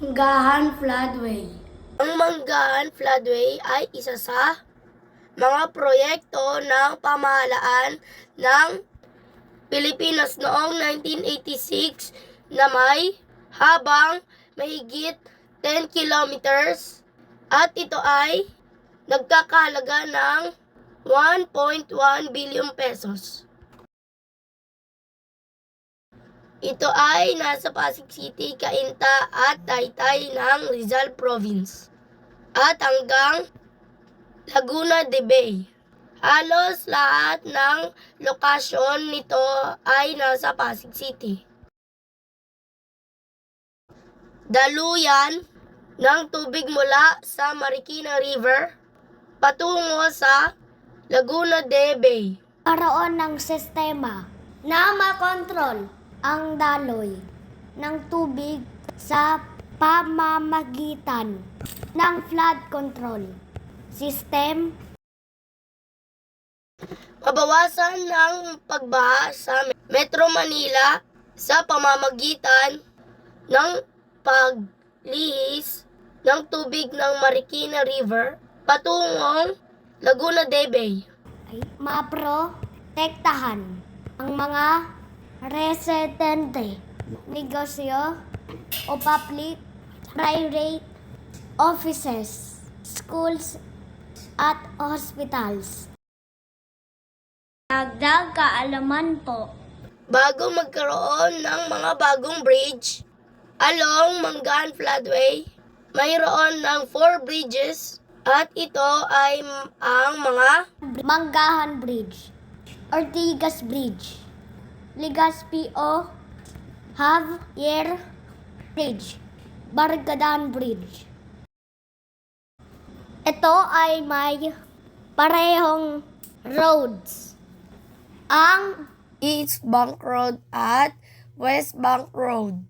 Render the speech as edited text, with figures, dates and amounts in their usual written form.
Manggahan Floodway. Ang Manggahan Floodway ay isa sa mga proyekto ng pamahalaan ng Pilipinas noong 1986 na may habang mahigit 10 kilometers at ito ay nagkakahalaga ng 1.1 billion pesos. Ito ay nasa Pasig City, Cainta at Taytay ng Rizal Province at hanggang Laguna de Bay. Halos lahat ng lokasyon nito ay nasa Pasig City. Daluyan ng tubig mula sa Marikina River patungo sa Laguna de Bay. Karoon ng sistema na makontrol ang daloy ng tubig sa pamamagitan ng flood control system. Mabawasan ng pagbaha sa Metro Manila sa pamamagitan ng paglihis ng tubig ng Marikina River patungong Laguna de Bay. Maprotektahan ang mga residente, negosyo o public, private offices, schools at hospitals. Dagdag kaalaman po. Bago magkaroon ng mga bagong bridge along Manggahan Floodway, mayroon ng 4 bridges at ito ay ang mga Manggahan Bridge, Ortigas Bridge, Legazpi o Javier Bridge, Barkadahan Bridge. Ito ay may parehong roads. Ang East Bank Road at West Bank Road.